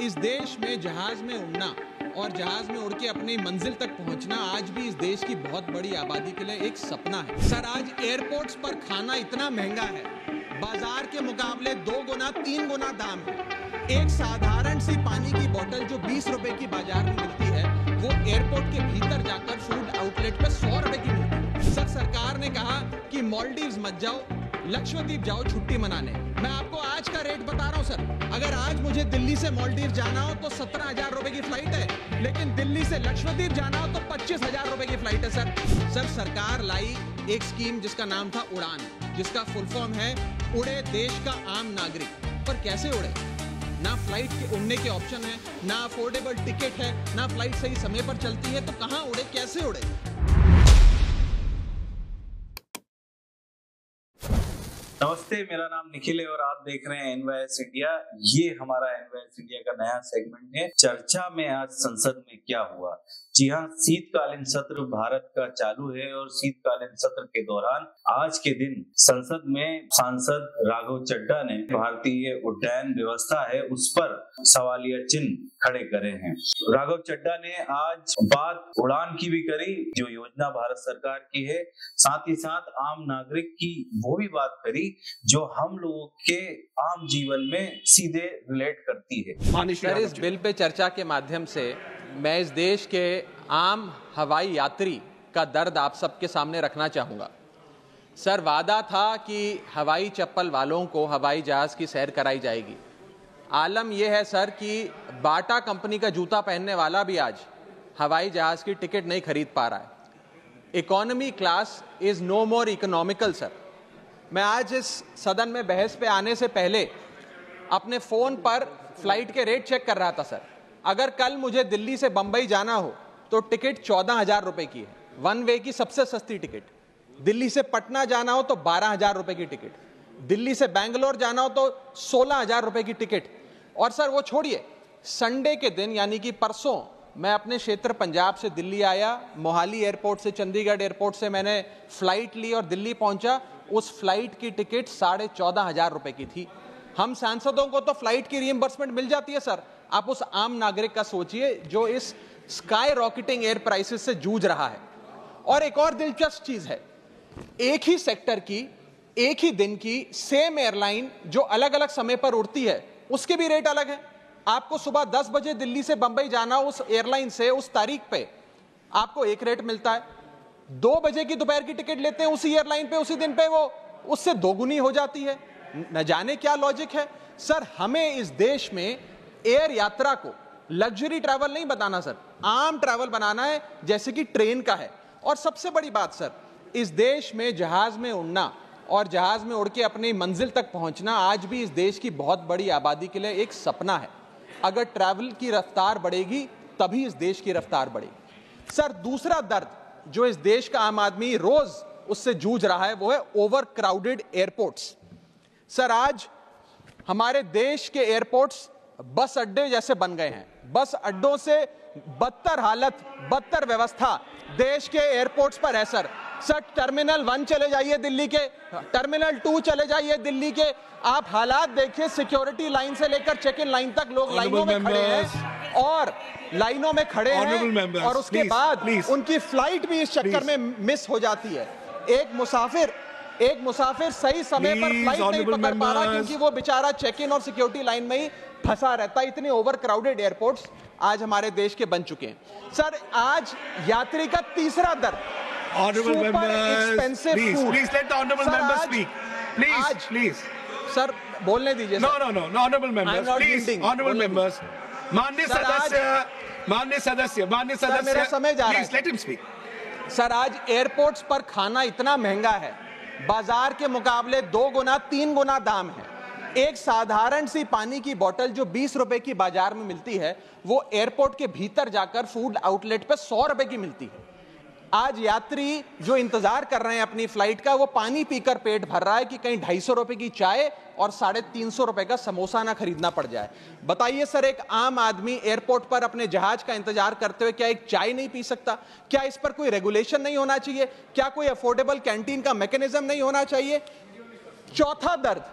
इस देश में जहाज में उड़ना और जहाज में उड़ के अपनी मंजिल तक पहुंचना आज भी इस देश की बहुत बड़ी आबादी के लिए एक सपना है। सर, आज एयरपोर्ट्स पर खाना इतना महंगा है, बाजार के मुकाबले 2 गुना 3 गुना दाम है। एक साधारण सी पानी की बोतल जो 20 रुपए की बाजार में मिलती है, वो एयरपोर्ट के भीतर जाकर फूड आउटलेट पे 100 रुपए की मिलती है। सर, सरकार ने कहा कि मालदीव्स मत जाओ, लक्षद्वीप जाओ छुट्टी मनाने। मैं आपको आज का रेट बता रहा हूं सर, अगर आज मुझे दिल्ली से मालदीव जाना हो तो 17,000 रुपए की फ्लाइट है, लेकिन दिल्ली से लक्षद्वीप जाना हो तो 25,000 रुपए की फ्लाइट है। सर, सरकार लाई एक स्कीम जिसका नाम था उड़ान, जिसका फुल फॉर्म है उड़े देश का आम नागरिक। पर कैसे उड़े? ना फ्लाइट के उड़ने के ऑप्शन है, ना अफोर्डेबल टिकट है, ना फ्लाइट सही समय पर चलती है, तो कहां उड़े, कैसे उड़े? नमस्ते, मेरा नाम निखिल है और आप देख रहे हैं एनवाईएस इंडिया। ये हमारा एनवाईएस इंडिया का नया सेगमेंट है, चर्चा में। आज संसद में क्या हुआ? जी हाँ, शीतकालीन सत्र भारत का चालू है और शीतकालीन सत्र के दौरान आज के दिन संसद में सांसद राघव चड्ढा ने भारतीय उड्डयन व्यवस्था है उस पर सवालिया चिन्ह खड़े करे हैं। राघव चड्ढा ने आज बात उड़ान की भी करी, जो योजना भारत सरकार की है, साथ ही साथ आम नागरिक की वो भी बात करी जो हम लोगों के आम जीवन में सीधे रिलेट करती है। सर, इस बिल पे चर्चा के माध्यम से मैं इस देश के आम हवाई यात्री का दर्द आप सबके सामने रखना चाहूँगा। सर, वादा था कि हवाई चप्पल वालों को हवाई जहाज़ की सैर कराई जाएगी। आलम यह है सर कि बाटा कंपनी का जूता पहनने वाला भी आज हवाई जहाज़ की टिकट नहीं खरीद पा रहा है। Economy class is no more economical. Sir, मैं आज इस सदन में बहस पे आने से पहले अपने फ़ोन पर फ्लाइट के रेट चेक कर रहा था। सर, अगर कल मुझे दिल्ली से बंबई जाना हो तो टिकट 14,000 रुपए की है, वन वे की सबसे सस्ती टिकट। दिल्ली से पटना जाना हो तो 12,000 रुपए की टिकट, दिल्ली से बैंगलोर जाना हो तो 16,000 रुपए की टिकट। और सर वो छोड़िए, संडे के दिन यानी कि परसों मैं अपने क्षेत्र पंजाब से दिल्ली आया, मोहाली एयरपोर्ट से, चंडीगढ़ एयरपोर्ट से मैंने फ्लाइट ली और दिल्ली पहुंचा। उस फ्लाइट की टिकट 14,500 रुपए की थी। हम सांसदों को तो फ्लाइट की रीइंबर्समेंट मिल जाती है सर, आप उस आम नागरिक का सोचिए जो इस स्काई रॉकेटिंग एयर प्राइसेस से जूझ रहा है। और एक और दिलचस्प चीज है, एक ही सेक्टर की, एक ही दिन की सेम एयरलाइन जो अलग अलग समय पर उड़ती है, उसके भी रेट अलग है। आपको सुबह 10 बजे दिल्ली से बंबई जाना, उस एयरलाइन से उस तारीख पे आपको एक रेट मिलता है। 2 बजे की दोपहर की टिकट लेते हैं उसी एयरलाइन पे, उसी दिन पे वो उससे दोगुनी हो जाती है। न जाने क्या लॉजिक है। सर, हमें इस देश में एयर यात्रा को लग्जरी ट्रैवल नहीं बताना सर, आम ट्रैवल बनाना है, जैसे कि ट्रेन का है। और सबसे बड़ी बात सर, इस देश में जहाज में उड़ना और जहाज में उड़ के अपनी मंजिल तक पहुंचना आज भी इस देश की बहुत बड़ी आबादी के लिए एक सपना है। अगर ट्रैवल की रफ्तार बढ़ेगी तभी इस देश की रफ्तार बढ़ेगी। सर, दूसरा दर्द जो इस देश का आम आदमी रोज उससे जूझ रहा है वो है ओवर क्राउडेड एयरपोर्ट्स। सर, आज हमारे देश के एयरपोर्ट्स बस अड्डे जैसे बन गए हैं। बस अड्डों से बदतर हालत, बदतर व्यवस्था देश के एयरपोर्ट्स पर है सर। टर्मिनल 1 चले जाइए दिल्ली के, टर्मिनल 2 चले जाइए दिल्ली के, आप हालात देखिए। सिक्योरिटी लाइन से लेकर चेक इन लाइन तक लोग लाइनों में खड़े हैं और लाइनों में खड़े हैं, और उसके बाद उनकी फ्लाइट भी इस चक्कर में मिस हो जाती है। एक मुसाफिर सही समय पर फ्लाइट नहीं पकड़ पा रहा क्योंकि वो बेचारा चेक इन और सिक्योरिटी लाइन में ही फंसा रहता है। इतने ओवर क्राउडेड एयरपोर्ट्स आज हमारे देश के बन चुके हैं। सर, आज यात्री का तीसरा दर्द, Honorable members, please let the honorable members speak. Please. Sir, बोलने दीजिए। No, honorable members, please. Honorable members. माननीय सदस्य, मेरा समय जा रहा है। Please let him speak. Sir, आज एयरपोर्ट्स पर खाना इतना महंगा है, बाजार के मुकाबले 2 गुना 3 गुना दाम है। एक साधारण सी पानी की बोतल जो 20 रुपए की बाजार में मिलती है, वो एयरपोर्ट के भीतर जाकर फूड आउटलेट पे 100 रुपए की मिलती है। आज यात्री जो इंतजार कर रहे हैं अपनी फ्लाइट का, वो पानी पीकर पेट भर रहा है कि कहीं 250 रुपए की चाय और 350 रुपए का समोसा ना खरीदना पड़ जाए। बताइए सर, एक आम आदमी एयरपोर्ट पर अपने जहाज का इंतजार करते हुए क्या एक चाय नहीं पी सकता? क्या इस पर कोई रेगुलेशन नहीं होना चाहिए? क्या कोई अफोर्डेबल कैंटीन का मैकेनिज्म नहीं होना चाहिए? चौथा दर्द,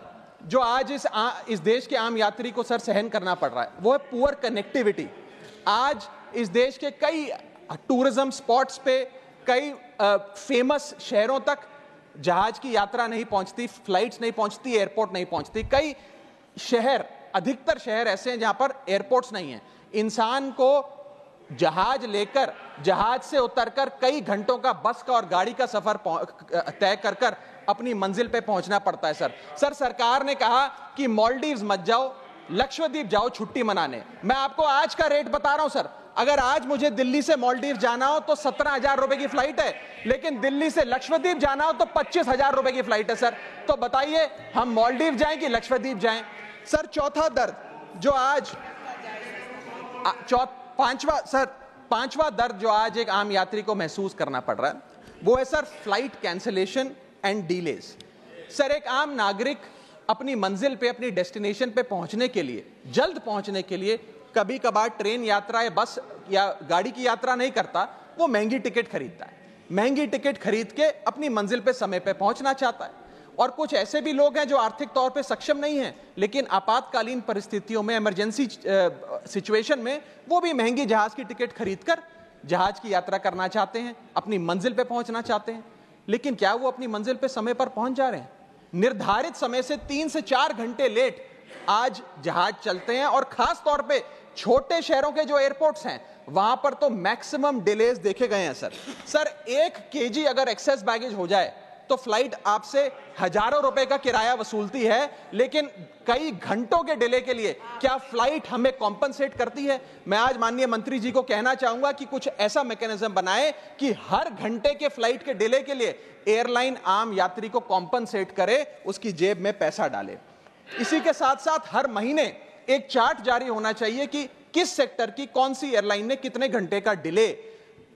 जो आज इस देश के आम यात्री को सर सहन करना पड़ रहा है वो है पुअर कनेक्टिविटी। आज इस देश के कई टूरिज्म स्पॉट्स पे, कई फेमस शहरों तक जहाज की यात्रा नहीं पहुंचती, फ्लाइट्स नहीं पहुंचती, एयरपोर्ट नहीं पहुंचती। कई शहर, अधिकतर शहर ऐसे हैं जहां पर एयरपोर्ट्स नहीं हैं। इंसान को जहाज लेकर, जहाज से उतरकर कई घंटों का बस का और गाड़ी का सफर तय कर अपनी मंजिल पे पहुंचना पड़ता है। सर सरकार ने कहा कि मालदीव्स मत जाओ, लक्षद्वीप जाओ छुट्टी मनाने। मैं आपको आज का रेट बता रहा हूं सर, अगर आज मुझे दिल्ली से मालदीव जाना हो तो 17,000 रुपए की फ्लाइट है, लेकिन दिल्ली से लक्षद्वीप जाना हो तो 25,000 रुपए की फ्लाइट है। सर तो बताइए हम मालदीव जाएं कि लक्षद्वीप जाएं? सर चौथा दर्द जो आज पांचवा दर्द जो आज एक आम यात्री को महसूस करना पड़ रहा है वो है sir flight cancellation and delays. Sir एक आम नागरिक अपनी मंजिल पे, अपनी डेस्टिनेशन पे पहुंचने के लिए, जल्द पहुंचने के लिए कभी कभार ट्रेन यात्रा या बस या गाड़ी की यात्रा नहीं करता, वो महंगी टिकट खरीदता है। महंगी टिकट खरीद के अपनी मंजिल पे समय पे पहुंचना चाहता है। और कुछ ऐसे भी लोग हैं जो आर्थिक तौर पे सक्षम नहीं हैं, लेकिन आपातकालीन परिस्थितियों में, इमरजेंसी सिचुएशन में वो भी महंगी जहाज की टिकट खरीदकर जहाज की यात्रा करना चाहते हैं, अपनी मंजिल पे पहुंचना चाहते हैं। लेकिन क्या वो अपनी मंजिल पे समय पर पहुंच जा रहे हैं? निर्धारित समय से 3 से 4 घंटे लेट आज जहाज चलते हैं। और खास तौर पे छोटे शहरों के जो एयरपोर्ट्स हैं वहां पर तो मैक्सिमम डिलेज देखे गए हैं। सर 1 केजी अगर एक्सेस बैगेज हो जाए तो फ्लाइट आपसे हजारों रुपए का किराया वसूलती है, लेकिन कई घंटों के डिले के लिए क्या फ्लाइट हमें कॉम्पनसेट करती है? मैं आज माननीय मंत्री जी को कहना चाहूंगा कि कुछ ऐसा मैकेनिज्म बनाए कि हर घंटे के फ्लाइट के डिले के लिए एयरलाइन आम यात्री को कॉम्पनसेट करे, उसकी जेब में पैसा डाले। इसी के साथ साथ हर महीने एक चार्ट जारी होना चाहिए कि किस सेक्टर की कौन सी एयरलाइन ने कितने घंटे का डिले,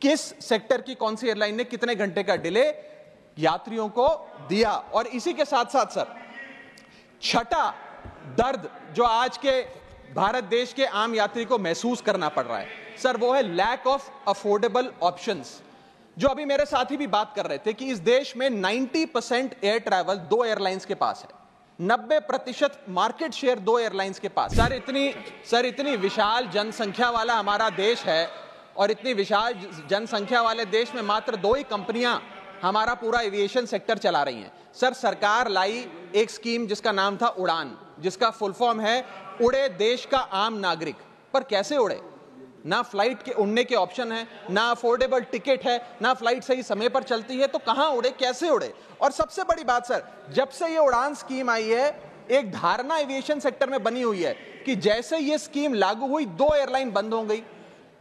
किस सेक्टर की कौन सी एयरलाइन ने कितने घंटे का डिले यात्रियों को दिया। और इसी के साथ साथ सर छठा दर्द जो आज के भारत देश के आम यात्री को महसूस करना पड़ रहा है सर, वो है लैक ऑफ अफोर्डेबल ऑप्शंस। जो अभी मेरे साथी भी बात कर रहे थे कि इस देश में 90% एयर ट्रैवल 2 एयरलाइंस के पास है, 90% मार्केट शेयर 2 एयरलाइंस के पास। सर इतनी विशाल जनसंख्या वाला हमारा देश है, और इतनी विशाल जनसंख्या वाले देश में मात्र 2 ही कंपनियां हमारा पूरा एविएशन सेक्टर चला रही हैं। सर सरकार लाई एक स्कीम जिसका नाम था उड़ान, जिसका फुल फॉर्म है उड़े देश का आम नागरिक। पर कैसे उड़े? ना फ्लाइट के उड़ने के ऑप्शन है, ना अफोर्डेबल टिकट है, ना फ्लाइट सही समय पर चलती है, तो कहां उड़े, कैसे उड़े? और सबसे बड़ी बात सर, जब से ये उड़ान स्कीम आई है एक धारणा एविएशन सेक्टर में बनी हुई है कि जैसे ये स्कीम लागू हुई 2 एयरलाइन बंद हो गई,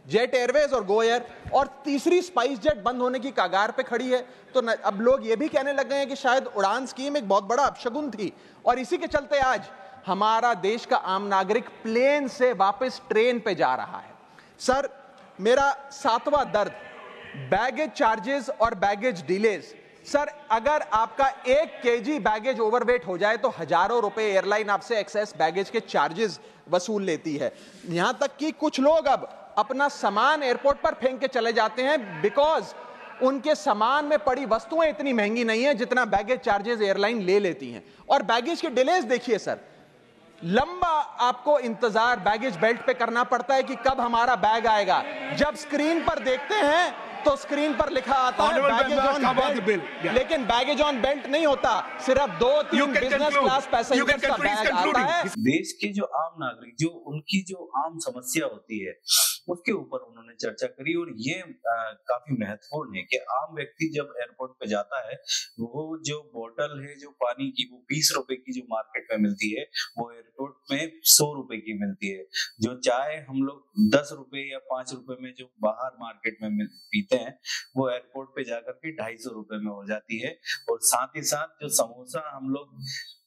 जेट एयरवेज और गो एयर, और तीसरी स्पाइस जेट बंद होने की कगार पे खड़ी है। तो अब लोग ये भी कहने लग गए हैं कि शायद उड़ान स्कीम एक बहुत बड़ा अपशगुन थी। और इसी के चलते आज हमारा देश का आम नागरिक प्लेन से वापस ट्रेन पे जा रहा है। सर मेरा 7वां दर्द बैगेज चार्जेस और बैगेज डिलेज। सर अगर आपका 1 केजी बैगेज ओवरवेट हो जाए तो हजारों रुपए एयरलाइन आपसे एक्सेस बैगेज के चार्जेस वसूल लेती है। यहां तक कि कुछ लोग अब अपना सामान एयरपोर्ट पर फेंक के चले जाते हैं बिकॉज उनके सामान में पड़ी वस्तुएं इतनी महंगी नहीं है जितना बैगेज चार्जेस एयरलाइन ले लेती हैं। और बैगेज के डिलेज देखिए सर, लंबा आपको इंतजार बैगेज बेल्ट पे करना पड़ता है कि कब हमारा बैग आएगा। जब स्क्रीन पर देखते हैं तो स्क्रीन पर लिखा आता है बैगेज ऑन बेल्ट, लेकिन बैगेज ऑन बेल्ट नहीं होता, सिर्फ 2-3 बिजनेस क्लास पैसेंजर्स का बैग आता है। देश के जो आम नागरिक, जो उनकी जो आम समस्या होती है उसके ऊपर उन्होंने चर्चा करी। और ये काफी महत्वपूर्ण है कि आम व्यक्ति जब एयरपोर्ट पे जाता है, वो जो बोतल है जो पानी की वो 20 रुपए की जो मार्केट में मिलती है वो एयरपोर्ट में 100 रुपए की मिलती है। जो चाय हम लोग 10 रुपए या 5 रुपए में जो बाहर मार्केट में पीते हैं वो एयरपोर्ट पे जाकर के 250 रुपए में हो जाती है। और साथ ही साथ जो समोसा हम लोग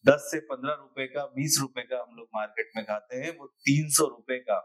10 से 15 रुपए का, 20 रुपए का हम लोग मार्केट में खाते हैं, वो 300 रुपए का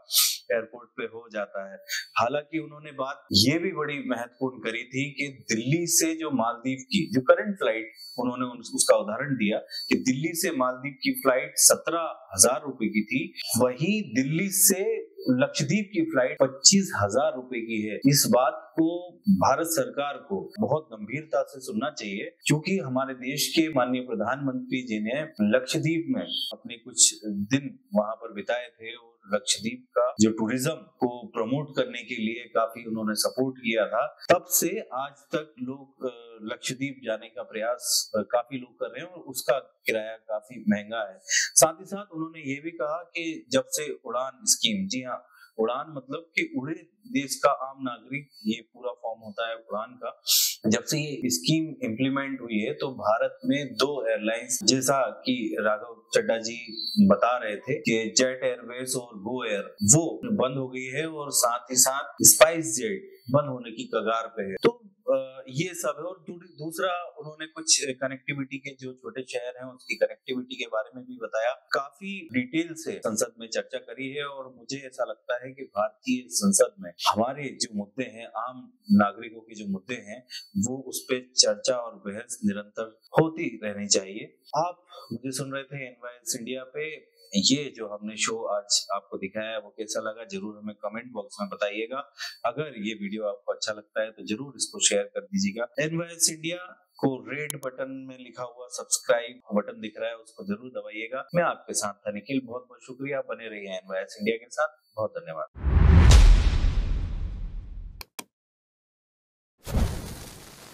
एयरपोर्ट पे हो जाता है। हालांकि उन्होंने बात ये भी बड़ी महत्वपूर्ण करी थी कि दिल्ली से जो मालदीव की जो करंट फ्लाइट, उन्होंने उसका उदाहरण दिया कि दिल्ली से मालदीव की फ्लाइट 17,000 रुपए की थी, वही दिल्ली से लक्षद्वीप की फ्लाइट 25,000 रुपए की है। इस बात को भारत सरकार को बहुत गंभीरता से सुनना चाहिए, क्योंकि हमारे देश के माननीय प्रधानमंत्री जी ने लक्षद्वीप में अपने कुछ दिन वहां पर बिताए थे और लक्षद्वीप का जो टूरिज्म को प्रमोट करने के लिए काफी उन्होंने सपोर्ट किया था। तब से आज तक लोग लक्षद्वीप जाने का प्रयास काफी लोग कर रहे हैं और उसका किराया काफी महंगा है। साथ ही साथ उन्होंने ये भी कहा कि जब से उड़ान स्कीम, जी हाँ, उड़ान मतलब कि उड़े देश का आम नागरिक, ये पूरा फॉर्म होता है उड़ान का। जब से ये स्कीम इम्प्लीमेंट हुई है तो भारत में 2 एयरलाइंस, जैसा कि राघव चड्डा जी बता रहे थे कि जेट एयरवेज और गो एयर, वो बंद हो गई है और साथ ही साथ स्पाइस जेट बंद होने की कगार पे है। तो ये सब है। और दूसरा उन्होंने कुछ कनेक्टिविटी के जो छोटे शहर हैं उसकी कनेक्टिविटी के बारे में भी बताया। काफी डिटेल से संसद में चर्चा करी है और मुझे ऐसा लगता है कि भारतीय संसद में हमारे जो मुद्दे हैं, आम नागरिकों के जो मुद्दे हैं, वो उस पर चर्चा और बहस निरंतर होती रहनी चाहिए। आप मुझे सुन रहे थे एनवाईएस इंडिया पे। ये जो हमने शो आज आपको दिखाया है वो कैसा लगा जरूर हमें कमेंट बॉक्स में बताइएगा। अगर ये वीडियो आपको अच्छा लगता है तो जरूर इसको शेयर कर दीजिएगा। एनवाईएस इंडिया को रेड बटन में लिखा हुआ सब्सक्राइब बटन दिख रहा है, उसको जरूर दबाइएगा। मैं आपके साथ था निखिल, बहुत बहुत शुक्रिया। बने रहिए एनवाईएस इंडिया के साथ। बहुत धन्यवाद।